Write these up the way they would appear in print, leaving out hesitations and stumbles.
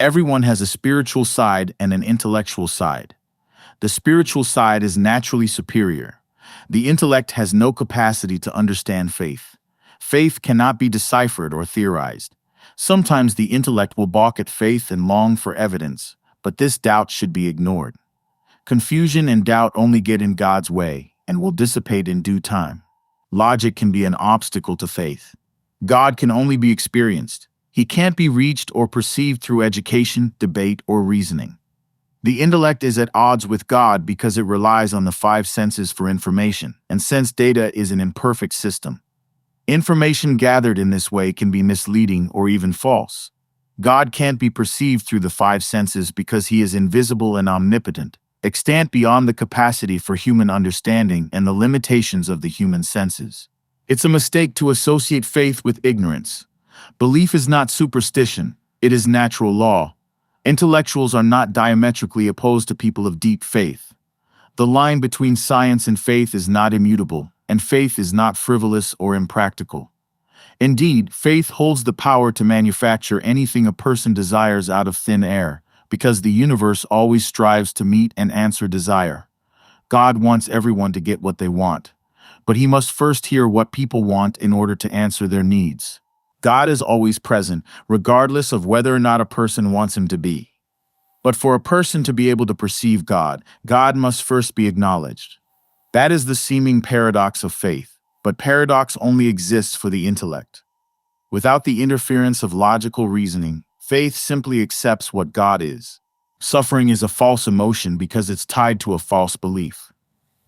Everyone has a spiritual side and an intellectual side. The spiritual side is naturally superior. The intellect has no capacity to understand faith. Faith cannot be deciphered or theorized. Sometimes the intellect will balk at faith and long for evidence, but this doubt should be ignored. Confusion and doubt only get in God's way and will dissipate in due time. Logic can be an obstacle to faith. God can only be experienced. He can't be reached or perceived through education, debate, or reasoning. The intellect is at odds with God because it relies on the five senses for information, and sense data is an imperfect system. Information gathered in this way can be misleading or even false. God can't be perceived through the five senses because he is invisible and omnipotent, extant beyond the capacity for human understanding and the limitations of the human senses. It's a mistake to associate faith with ignorance. Belief is not superstition, it is natural law. Intellectuals are not diametrically opposed to people of deep faith. The line between science and faith is not immutable, and faith is not frivolous or impractical. Indeed, faith holds the power to manufacture anything a person desires out of thin air, because the universe always strives to meet and answer desire. God wants everyone to get what they want, but he must first hear what people want in order to answer their needs. God is always present, regardless of whether or not a person wants him to be. But for a person to be able to perceive God, God must first be acknowledged. That is the seeming paradox of faith, but paradox only exists for the intellect. Without the interference of logical reasoning, faith simply accepts what God is. Suffering is a false emotion because it's tied to a false belief.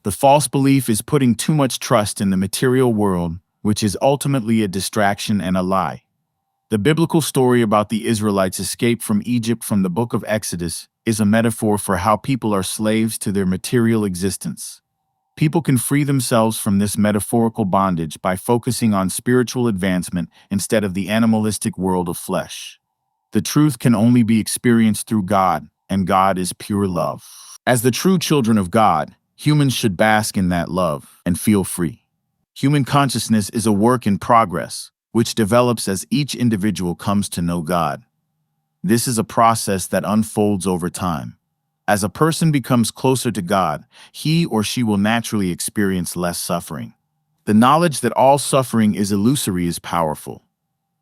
The false belief is putting too much trust in the material world, which is ultimately a distraction and a lie. The biblical story about the Israelites' escape from Egypt from the book of Exodus is a metaphor for how people are slaves to their material existence. People can free themselves from this metaphorical bondage by focusing on spiritual advancement instead of the animalistic world of flesh. The truth can only be experienced through God, and God is pure love. As the true children of God, humans should bask in that love and feel free. Human consciousness is a work in progress, which develops as each individual comes to know God. This is a process that unfolds over time. As a person becomes closer to God, he or she will naturally experience less suffering. The knowledge that all suffering is illusory is powerful.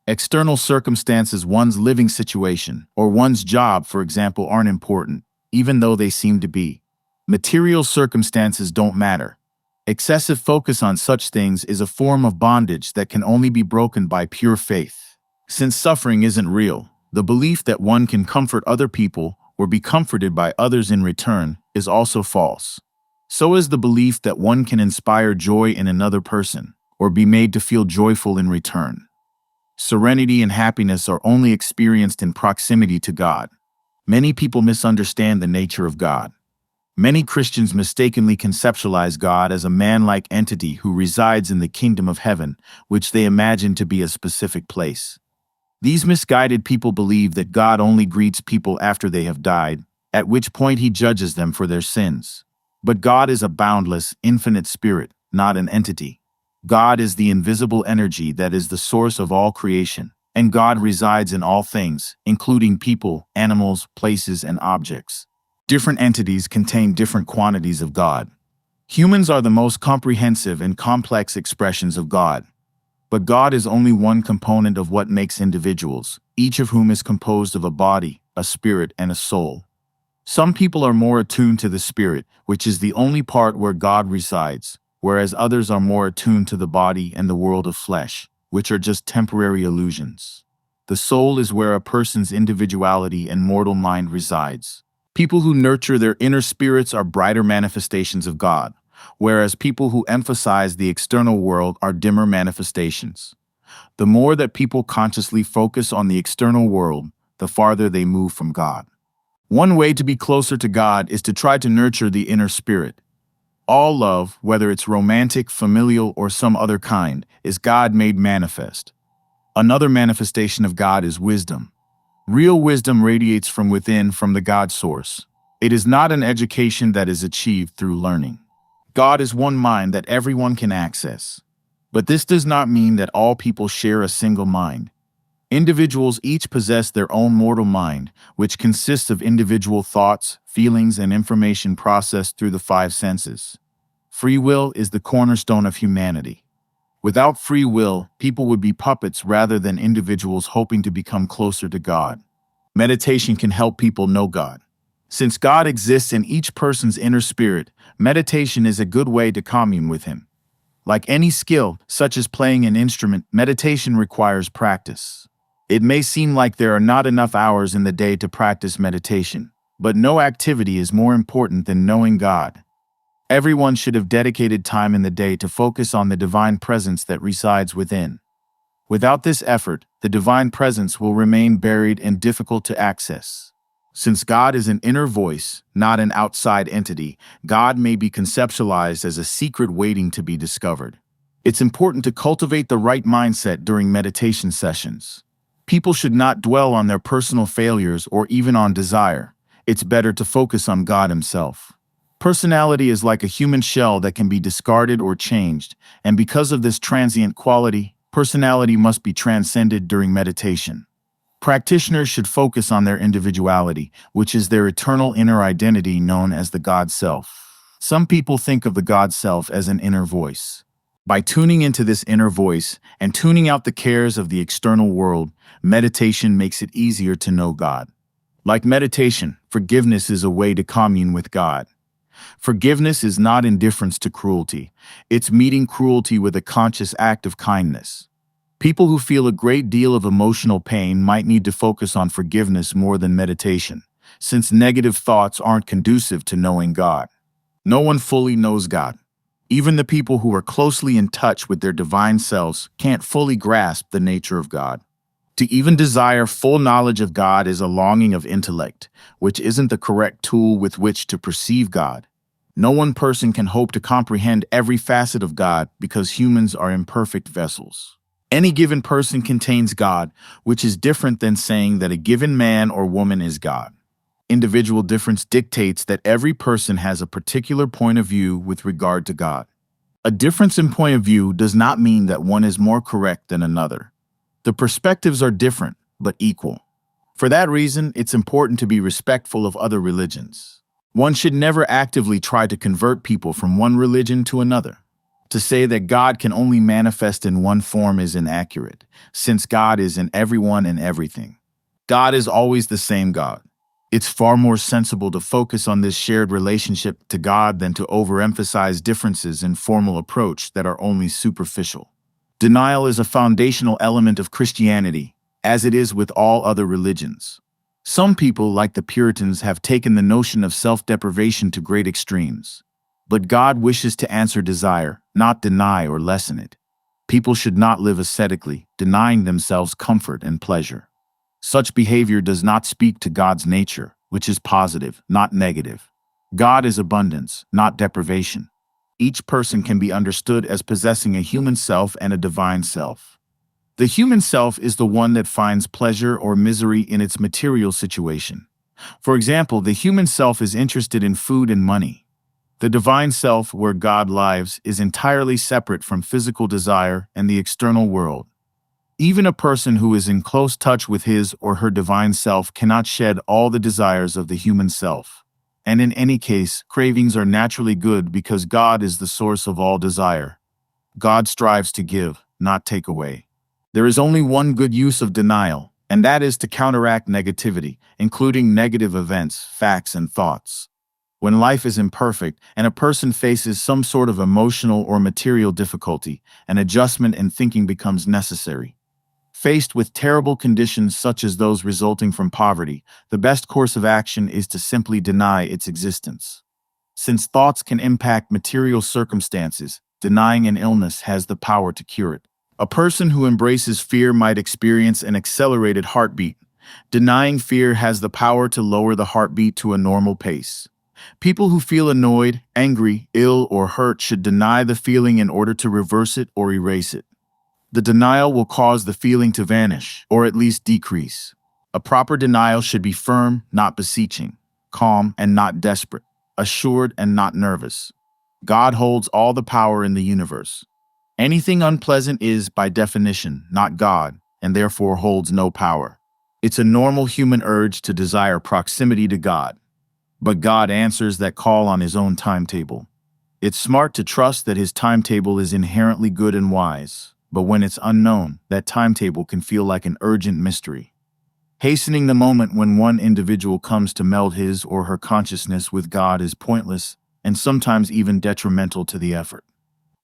External circumstances, one's living situation, or one's job, for example, aren't important, even though they seem to be. Material circumstances don't matter. Excessive focus on such things is a form of bondage that can only be broken by pure faith. Since suffering isn't real, the belief that one can comfort other people or be comforted by others in return is also false. So is the belief that one can inspire joy in another person or be made to feel joyful in return. Serenity and happiness are only experienced in proximity to God. Many people misunderstand the nature of God. Many Christians mistakenly conceptualize God as a man-like entity who resides in the kingdom of heaven, which they imagine to be a specific place. These misguided people believe that God only greets people after they have died, at which point he judges them for their sins. But God is a boundless, infinite spirit, not an entity. God is the invisible energy that is the source of all creation, and God resides in all things, including people, animals, places, and objects. Different entities contain different quantities of God. Humans are the most comprehensive and complex expressions of God. But God is only one component of what makes individuals, each of whom is composed of a body, a spirit, and a soul. Some people are more attuned to the spirit, which is the only part where God resides, whereas others are more attuned to the body and the world of flesh, which are just temporary illusions. The soul is where a person's individuality and mortal mind resides. People who nurture their inner spirits are brighter manifestations of God, whereas people who emphasize the external world are dimmer manifestations. The more that people consciously focus on the external world, the farther they move from God. One way to be closer to God is to try to nurture the inner spirit. All love, whether it's romantic, familial, or some other kind, is God made manifest. Another manifestation of God is wisdom. Real wisdom radiates from within, from the God source. It is not an education that is achieved through learning. God is one mind that everyone can access. But this does not mean that all people share a single mind. Individuals each possess their own mortal mind, which consists of individual thoughts, feelings, and information processed through the five senses. Free will is the cornerstone of humanity. Without free will, people would be puppets rather than individuals hoping to become closer to God. Meditation can help people know God. Since God exists in each person's inner spirit, meditation is a good way to commune with Him. Like any skill, such as playing an instrument, meditation requires practice. It may seem like there are not enough hours in the day to practice meditation, but no activity is more important than knowing God. Everyone should have dedicated time in the day to focus on the divine presence that resides within. Without this effort, the divine presence will remain buried and difficult to access. Since God is an inner voice, not an outside entity, God may be conceptualized as a secret waiting to be discovered. It's important to cultivate the right mindset during meditation sessions. People should not dwell on their personal failures or even on desire. It's better to focus on God Himself. Personality is like a human shell that can be discarded or changed, and because of this transient quality, personality must be transcended during meditation. Practitioners should focus on their individuality, which is their eternal inner identity known as the God Self. Some people think of the God Self as an inner voice. By tuning into this inner voice and tuning out the cares of the external world, meditation makes it easier to know God. Like meditation, forgiveness is a way to commune with God. Forgiveness is not indifference to cruelty. It's meeting cruelty with a conscious act of kindness. People who feel a great deal of emotional pain might need to focus on forgiveness more than meditation, since negative thoughts aren't conducive to knowing God. No one fully knows God. Even the people who are closely in touch with their divine selves can't fully grasp the nature of God. To even desire full knowledge of God is a longing of intellect, which isn't the correct tool with which to perceive God. No one person can hope to comprehend every facet of God because humans are imperfect vessels. Any given person contains God, which is different than saying that a given man or woman is God. Individual difference dictates that every person has a particular point of view with regard to God. A difference in point of view does not mean that one is more correct than another. The perspectives are different, but equal. For that reason, it's important to be respectful of other religions. One should never actively try to convert people from one religion to another. To say that God can only manifest in one form is inaccurate, since God is in everyone and everything. God is always the same God. It's far more sensible to focus on this shared relationship to God than to overemphasize differences in formal approach that are only superficial. Denial is a foundational element of Christianity, as it is with all other religions. Some people, like the Puritans, have taken the notion of self-deprivation to great extremes. But God wishes to answer desire, not deny or lessen it. People should not live ascetically, denying themselves comfort and pleasure. Such behavior does not speak to God's nature, which is positive, not negative. God is abundance, not deprivation. Each person can be understood as possessing a human self and a divine self. The human self is the one that finds pleasure or misery in its material situation. For example, the human self is interested in food and money. The divine self, where God lives, is entirely separate from physical desire and the external world. Even a person who is in close touch with his or her divine self cannot shed all the desires of the human self. And in any case, cravings are naturally good because God is the source of all desire. God strives to give, not take away. There is only one good use of denial, and that is to counteract negativity, including negative events, facts, and thoughts. When life is imperfect and a person faces some sort of emotional or material difficulty, an adjustment in thinking becomes necessary. Faced with terrible conditions such as those resulting from poverty, the best course of action is to simply deny its existence. Since thoughts can impact material circumstances, denying an illness has the power to cure it. A person who embraces fear might experience an accelerated heartbeat. Denying fear has the power to lower the heartbeat to a normal pace. People who feel annoyed, angry, ill, or hurt should deny the feeling in order to reverse it or erase it. The denial will cause the feeling to vanish, or at least decrease. A proper denial should be firm, not beseeching, calm and not desperate, assured and not nervous. God holds all the power in the universe. Anything unpleasant is, by definition, not God, and therefore holds no power. It's a normal human urge to desire proximity to God, but God answers that call on His own timetable. It's smart to trust that His timetable is inherently good and wise, but when it's unknown, that timetable can feel like an urgent mystery. Hastening the moment when one individual comes to meld his or her consciousness with God is pointless and sometimes even detrimental to the effort.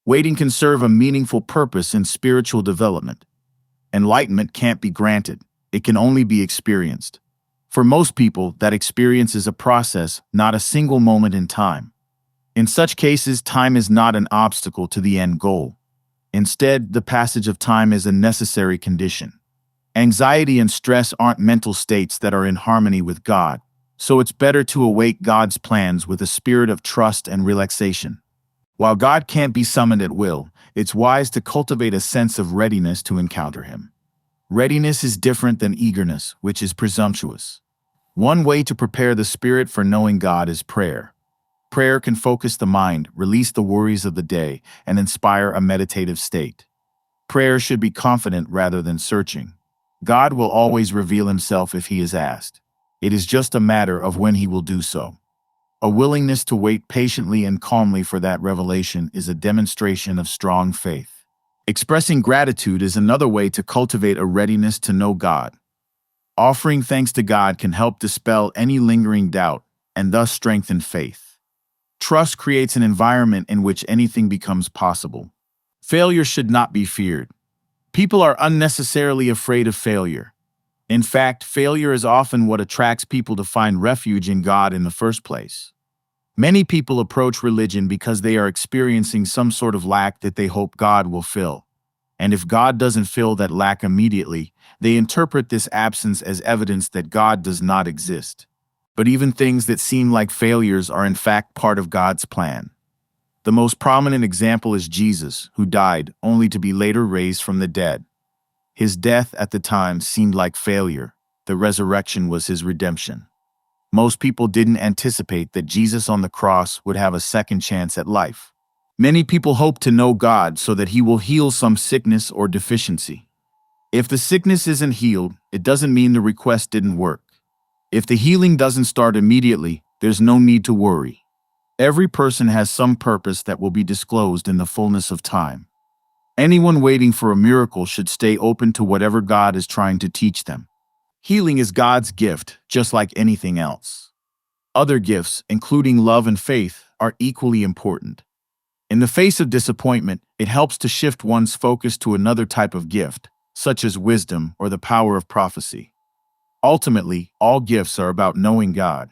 Waiting can serve a meaningful purpose in spiritual development. Enlightenment can't be granted, it can only be experienced. For most people, that experience is a process, not a single moment in time. In such cases, time is not an obstacle to the end goal. Instead, the passage of time is a necessary condition. Anxiety and stress aren't mental states that are in harmony with God, so it's better to await God's plans with a spirit of trust and relaxation. While God can't be summoned at will, it's wise to cultivate a sense of readiness to encounter Him. Readiness is different than eagerness, which is presumptuous. One way to prepare the spirit for knowing God is prayer. Prayer can focus the mind, release the worries of the day, and inspire a meditative state. Prayer should be confident rather than searching. God will always reveal Himself if He is asked. It is just a matter of when He will do so. A willingness to wait patiently and calmly for that revelation is a demonstration of strong faith. Expressing gratitude is another way to cultivate a readiness to know God. Offering thanks to God can help dispel any lingering doubt and thus strengthen faith. Trust creates an environment in which anything becomes possible. Failure should not be feared. People are unnecessarily afraid of failure. In fact, failure is often what attracts people to find refuge in God in the first place. Many people approach religion because they are experiencing some sort of lack that they hope God will fill. And if God doesn't fill that lack immediately, they interpret this absence as evidence that God does not exist. But even things that seem like failures are in fact part of God's plan. The most prominent example is Jesus, who died only to be later raised from the dead. His death at the time seemed like failure. The resurrection was his redemption. Most people didn't anticipate that Jesus on the cross would have a second chance at life. Many people hope to know God so that He will heal some sickness or deficiency. If the sickness isn't healed, it doesn't mean the request didn't work. If the healing doesn't start immediately, there's no need to worry. Every person has some purpose that will be disclosed in the fullness of time. Anyone waiting for a miracle should stay open to whatever God is trying to teach them. Healing is God's gift, just like anything else. Other gifts, including love and faith, are equally important. In the face of disappointment, it helps to shift one's focus to another type of gift, such as wisdom or the power of prophecy. Ultimately, all gifts are about knowing God.